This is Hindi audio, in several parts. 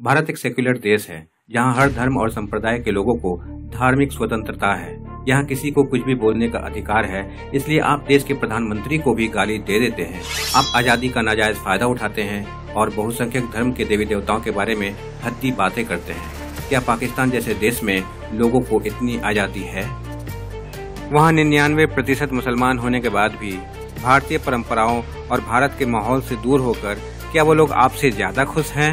भारत एक सेक्युलर देश है जहां हर धर्म और संप्रदाय के लोगों को धार्मिक स्वतंत्रता है। यहाँ किसी को कुछ भी बोलने का अधिकार है, इसलिए आप देश के प्रधानमंत्री को भी गाली दे देते हैं। आप आजादी का नाजायज फायदा उठाते हैं और बहुसंख्यक धर्म के देवी देवताओं के बारे में हद्दी बातें करते हैं। क्या पाकिस्तान जैसे देश में लोगों को इतनी आजादी है? वहाँ 99% मुसलमान होने के बाद भी भारतीय परंपराओं और भारत के माहौल से दूर होकर क्या वो लोग आपसे ज्यादा खुश हैं?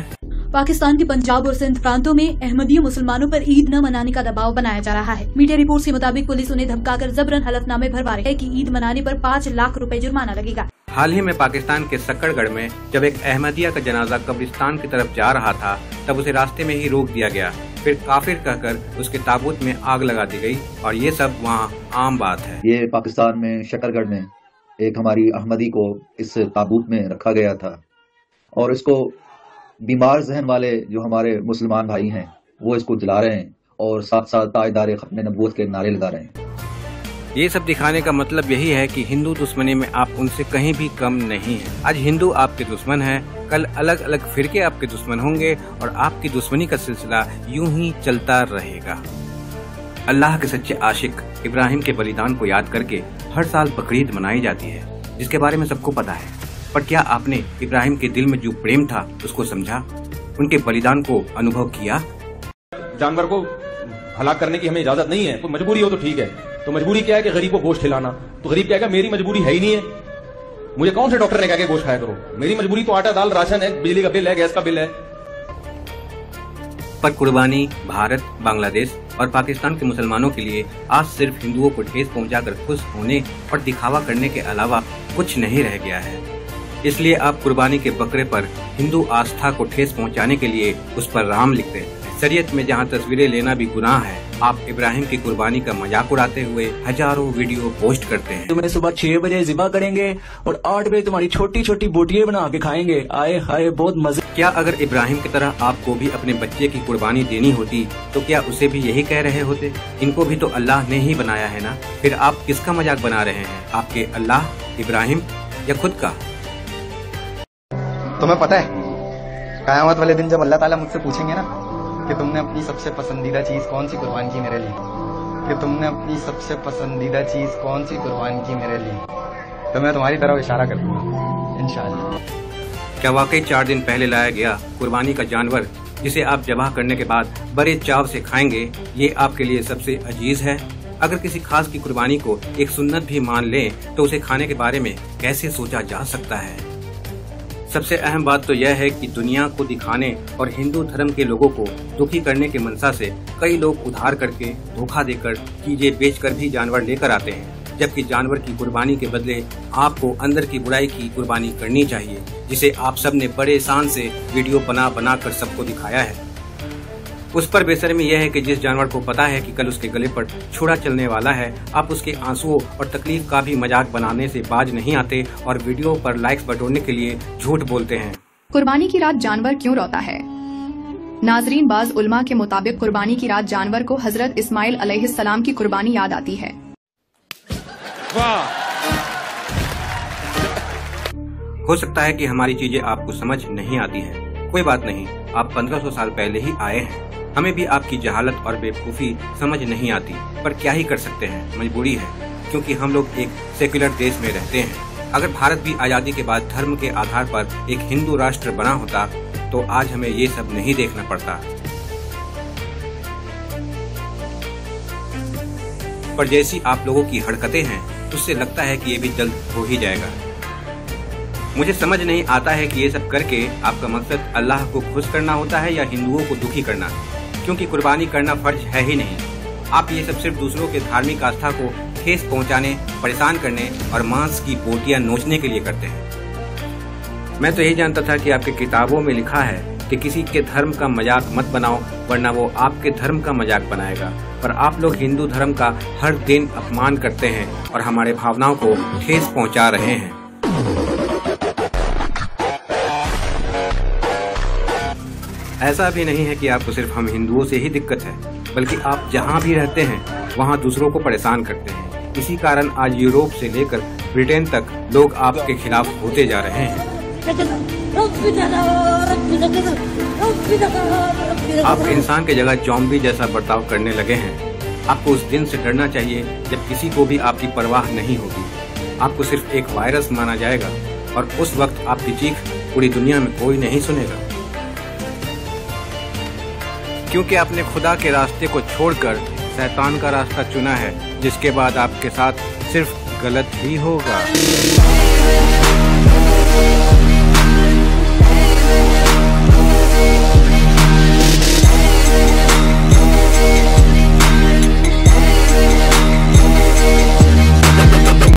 पाकिस्तान के पंजाब और सिंध प्रांतों में अहमदिया मुसलमानों पर ईद न मनाने का दबाव बनाया जा रहा है। मीडिया रिपोर्ट के मुताबिक पुलिस उन्हें धमकाकर जबरन हलफनामे भरवा रही है कि ईद मनाने पर 5 लाख रुपए जुर्माना लगेगा। हाल ही में पाकिस्तान के सक्कड़गढ़ में जब एक अहमदिया का जनाजा कब्रिस्तान की तरफ जा रहा था, तब उसे रास्ते में ही रोक दिया गया। फिर काफिर कहकर उसके ताबूत में आग लगा दी गई और ये सब वहाँ आम बात है। ये पाकिस्तान में शकरगढ़ में एक हमारी अहमदी को इस ताबूत में रखा गया था और इसको बीमार जहन वाले जो हमारे मुसलमान भाई हैं वो इसको जला रहे हैं और साथ साथ ताजदार खत्म नबूवत के नारे लगा रहे हैं। ये सब दिखाने का मतलब यही है कि हिंदू दुश्मनी में आप उनसे कहीं भी कम नहीं हैं। आज हिंदू आपके दुश्मन हैं, कल अलग अलग फिरके आपके दुश्मन होंगे और आपकी दुश्मनी का सिलसिला यूं ही चलता रहेगा। अल्लाह के सच्चे आशिक इब्राहिम के बलिदान को याद करके हर साल बकरीद मनाई जाती है, जिसके बारे में सबको पता है। पर क्या आपने इब्राहिम के दिल में जो प्रेम था उसको समझा, उनके बलिदान को अनुभव किया? जानवर को हलाक करने की हमें इजाजत नहीं है। कोई मजबूरी हो तो ठीक है, तो मजबूरी क्या है कि गरीब को गोश्त खिलाना। तो गरीब क्या है, मेरी मजबूरी है ही नहीं है। मुझे कौन से डॉक्टर ने कहा कि गोश्त खाया करो? मेरी मजबूरी तो आटा दाल राशन है, बिजली का बिल है, गैस का बिल है। पर कुर्बानी भारत, बांग्लादेश और पाकिस्तान के मुसलमानों के लिए आज सिर्फ हिंदुओं को ठेस पहुंचाकर खुश होने और दिखावा करने के अलावा कुछ नहीं रह गया है। इसलिए आप कुर्बानी के बकरे पर हिंदू आस्था को ठेस पहुंचाने के लिए उस पर राम लिखते हैं। शरीयत में जहां तस्वीरें लेना भी गुनाह है, आप इब्राहिम की कुर्बानी का मजाक उड़ाते हुए हजारों वीडियो पोस्ट करते हैं। तुम्हें सुबह 6 बजे ज़िबा करेंगे और 8 बजे तुम्हारी छोटी छोटी बोटियां बना के खाएंगे। आए हाय बहुत मजे। क्या अगर इब्राहिम की तरह आपको भी अपने बच्चे की कुर्बानी देनी होती तो क्या उसे भी यही कह रहे होते? इनको भी तो अल्लाह ने ही बनाया है ना, फिर आप किसका मजाक बना रहे हैं? आपके अल्लाह, इब्राहिम या खुद का? तुम्हें पता है कयामत वाले दिन जब अल्लाह ताला मुझसे पूछेंगे ना कि तुमने अपनी सबसे पसंदीदा चीज कौन सी कुर्बान की मेरे लिए, कि तुमने अपनी सबसे पसंदीदा चीज कौन सी कुर्बान की मेरे लिए, तो मैं तुम्हारी तरफ इशारा कर दूंगा इंशाअल्लाह। क्या वाकई 4 दिन पहले लाया गया कुर्बानी का जानवर जिसे आप जबाह करने के बाद बड़े चाव से खाएंगे, ये आपके लिए सबसे अजीज है? अगर किसी खास की कुर्बानी को एक सुन्नत भी मान लें तो उसे खाने के बारे में कैसे सोचा जा सकता है? सबसे अहम बात तो यह है कि दुनिया को दिखाने और हिंदू धर्म के लोगों को दुखी करने के मनसा से कई लोग उधार करके, धोखा देकर, चीजें बेचकर भी जानवर लेकर आते हैं, जबकि जानवर की कुर्बानी के बदले आपको अंदर की बुराई की कुर्बानी करनी चाहिए, जिसे आप सब ने बड़े शान से वीडियो बना कर सबको दिखाया है। उस पर बेशर्मी यह है कि जिस जानवर को पता है कि कल उसके गले पर छुरा चलने वाला है, आप उसके आंसुओं और तकलीफ का भी मजाक बनाने से बाज नहीं आते और वीडियो पर लाइक्स बटोरने के लिए झूठ बोलते हैं। कुर्बानी की रात जानवर क्यों रोता है? नाजरीन, बाज उलमा के मुताबिक कुर्बानी की रात जानवर को हजरत इस्माइल अलैहिस्सलाम की कुर्बानी याद आती है। हो सकता है कि हमारी चीजें आपको समझ नहीं आती है, कोई बात नहीं, आप 1500 साल पहले ही आए हैं। हमें भी आपकी जहालत और बेवकूफ़ी समझ नहीं आती, पर क्या ही कर सकते हैं, मजबूरी है, क्योंकि हम लोग एक सेक्युलर देश में रहते हैं। अगर भारत भी आज़ादी के बाद धर्म के आधार पर एक हिंदू राष्ट्र बना होता तो आज हमें ये सब नहीं देखना पड़ता। पर जैसी आप लोगों की हरकतें हैं, उससे लगता है कि ये भी जल्द हो ही जाएगा। मुझे समझ नहीं आता है कि ये सब करके आपका मकसद अल्लाह को खुश करना होता है या हिंदुओं को दुखी करना, क्योंकि कुर्बानी करना फर्ज है ही नहीं। आप ये सब सिर्फ दूसरों के धार्मिक आस्था को ठेस पहुंचाने, परेशान करने और मांस की बोटियां नोचने के लिए करते हैं। मैं तो यही जानता था कि आपके किताबों में लिखा है कि किसी के धर्म का मजाक मत बनाओ, वरना वो आपके धर्म का मजाक बनाएगा। पर आप लोग हिंदू धर्म का हर दिन अपमान करते हैं और हमारे भावनाओं को ठेस पहुँचा रहे हैं। ऐसा भी नहीं है कि आपको सिर्फ हम हिंदुओं से ही दिक्कत है, बल्कि आप जहाँ भी रहते हैं वहाँ दूसरों को परेशान करते हैं। इसी कारण आज यूरोप से लेकर ब्रिटेन तक लोग आपके खिलाफ होते जा रहे हैं। आप इंसान की जगह ज़ॉम्बी जैसा बर्ताव करने लगे हैं। आपको उस दिन से डरना चाहिए जब किसी को भी आपकी परवाह नहीं होगी। आपको सिर्फ एक वायरस माना जाएगा और उस वक्त आपकी चीख पूरी दुनिया में कोई नहीं सुनेगा, क्योंकि आपने खुदा के रास्ते को छोड़कर शैतान का रास्ता चुना है, जिसके बाद आपके साथ सिर्फ गलत ही होगा।